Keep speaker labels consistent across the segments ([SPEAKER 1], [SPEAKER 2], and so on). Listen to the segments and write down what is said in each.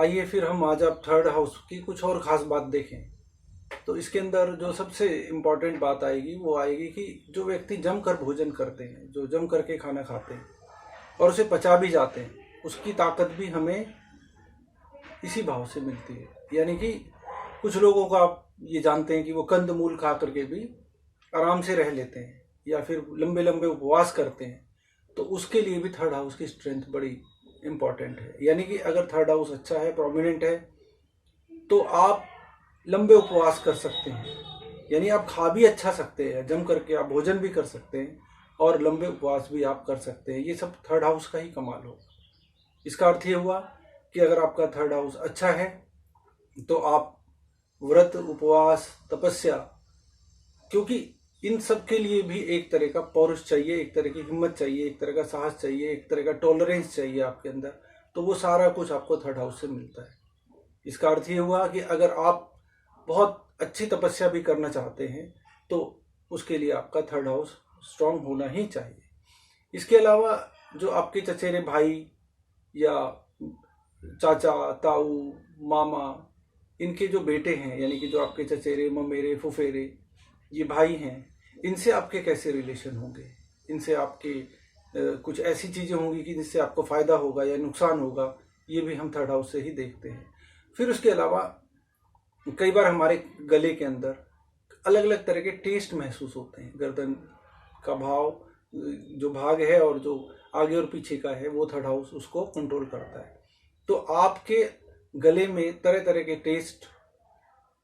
[SPEAKER 1] आइए फिर हम आज आप थर्ड हाउस की कुछ और ख़ास बात देखें। तो इसके अंदर जो सबसे इम्पॉर्टेंट बात आएगी वो आएगी कि जो व्यक्ति जम कर भोजन करते हैं, जो जम करके खाना खाते हैं और उसे पचा भी जाते हैं, उसकी ताकत भी हमें इसी भाव से मिलती है। यानी कि कुछ लोगों को आप ये जानते हैं कि वो कंद मूल खा करके भी आराम से रह लेते हैं या फिर लंबे लंबे उपवास करते हैं, तो उसके लिए भी थर्ड हाउस की स्ट्रेंथ बड़ी इम्पॉर्टेंट है। यानी कि अगर थर्ड हाउस अच्छा है, प्रोमिनेंट है, तो आप लंबे उपवास कर सकते हैं। यानी आप खा भी अच्छा सकते हैं, जम करके आप भोजन भी कर सकते हैं और लंबे उपवास भी आप कर सकते हैं। ये सब थर्ड हाउस का ही कमाल हो। इसका अर्थ ये हुआ कि अगर आपका थर्ड हाउस अच्छा है तो आप व्रत, उपवास, तपस्या, क्योंकि इन सब के लिए भी एक तरह का पौरुष चाहिए, एक तरह की हिम्मत चाहिए, एक तरह का साहस चाहिए, एक तरह का टॉलरेंस चाहिए आपके अंदर, तो वो सारा कुछ आपको थर्ड हाउस से मिलता है। इसका अर्थ ये हुआ कि अगर आप बहुत अच्छी तपस्या भी करना चाहते हैं तो उसके लिए आपका थर्ड हाउस स्ट्रांग होना ही चाहिए। इसके अलावा जो आपके चचेरे भाई या चाचा, ताऊ, मामा, इनके जो बेटे हैं, यानी कि जो आपके चचेरे, ममेरे, फुफेरे, ये भाई हैं, इनसे आपके कैसे रिलेशन होंगे, इनसे आपके कुछ ऐसी चीज़ें होंगी कि जिससे आपको फ़ायदा होगा या नुकसान होगा, ये भी हम थर्ड हाउस से ही देखते हैं। फिर उसके अलावा कई बार हमारे गले के अंदर अलग अलग तरह के टेस्ट महसूस होते हैं। गर्दन का भाव, जो भाग है और जो आगे और पीछे का है, वो थर्ड हाउस उसको कंट्रोल करता है। तो आपके गले में तरह तरह के टेस्ट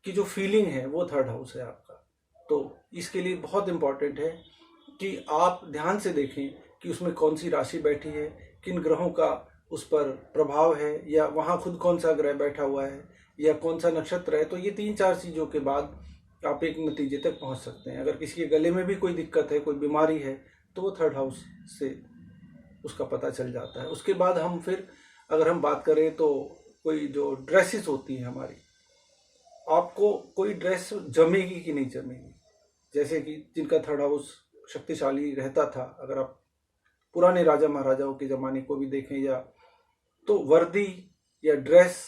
[SPEAKER 1] की जो फीलिंग है वो थर्ड हाउस है आपका। तो इसके लिए बहुत इम्पॉर्टेंट है कि आप ध्यान से देखें कि उसमें कौन सी राशि बैठी है, किन ग्रहों का उस पर प्रभाव है, या वहाँ खुद कौन सा ग्रह बैठा हुआ है, या कौन सा नक्षत्र है। तो ये 3-4 चीज़ों के बाद आप एक नतीजे तक पहुँच सकते हैं। अगर किसी के गले में भी कोई दिक्कत है, कोई बीमारी है, तो वो थर्ड हाउस से उसका पता चल जाता है। उसके बाद हम फिर अगर हम बात करें तो कोई जो ड्रेसेस होती हैं हमारी, आपको कोई ड्रेस जमेगी कि नहीं जमेगी। जैसे कि जिनका थर्ड हाउस शक्तिशाली रहता था, अगर आप पुराने राजा महाराजाओं के ज़माने को भी देखें, या तो वर्दी या ड्रेस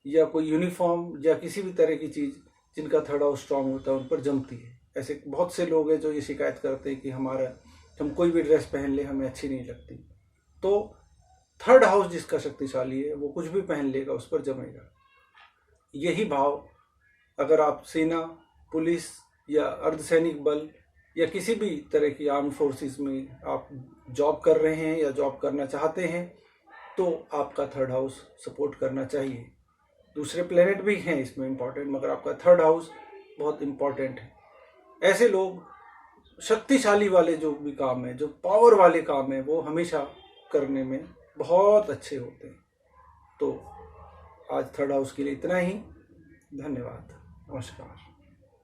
[SPEAKER 1] या कोई यूनिफॉर्म या किसी भी तरह की चीज़ जिनका थर्ड हाउस स्ट्रांग होता है उन पर जमती है। ऐसे बहुत से लोग हैं जो ये शिकायत करते हैं कि हम कोई भी ड्रेस पहन ले हमें अच्छी नहीं लगती। तो थर्ड हाउस जिसका शक्तिशाली है वो कुछ भी पहन लेगा, उस पर जमेगा। यही भाव अगर आप सेना, पुलिस या अर्धसैनिक बल या किसी भी तरह की आर्म फोर्सेस में आप जॉब कर रहे हैं या जॉब करना चाहते हैं, तो आपका थर्ड हाउस सपोर्ट करना चाहिए। दूसरे प्लेनेट भी हैं इसमें इम्पॉर्टेंट, मगर आपका थर्ड हाउस बहुत इम्पॉर्टेंट है। ऐसे लोग शक्तिशाली वाले जो भी काम है, जो पावर वाले काम है, वो हमेशा करने में बहुत अच्छे होते हैं। तो आज थर्ड हाउस के लिए इतना ही। धन्यवाद। नमस्कार।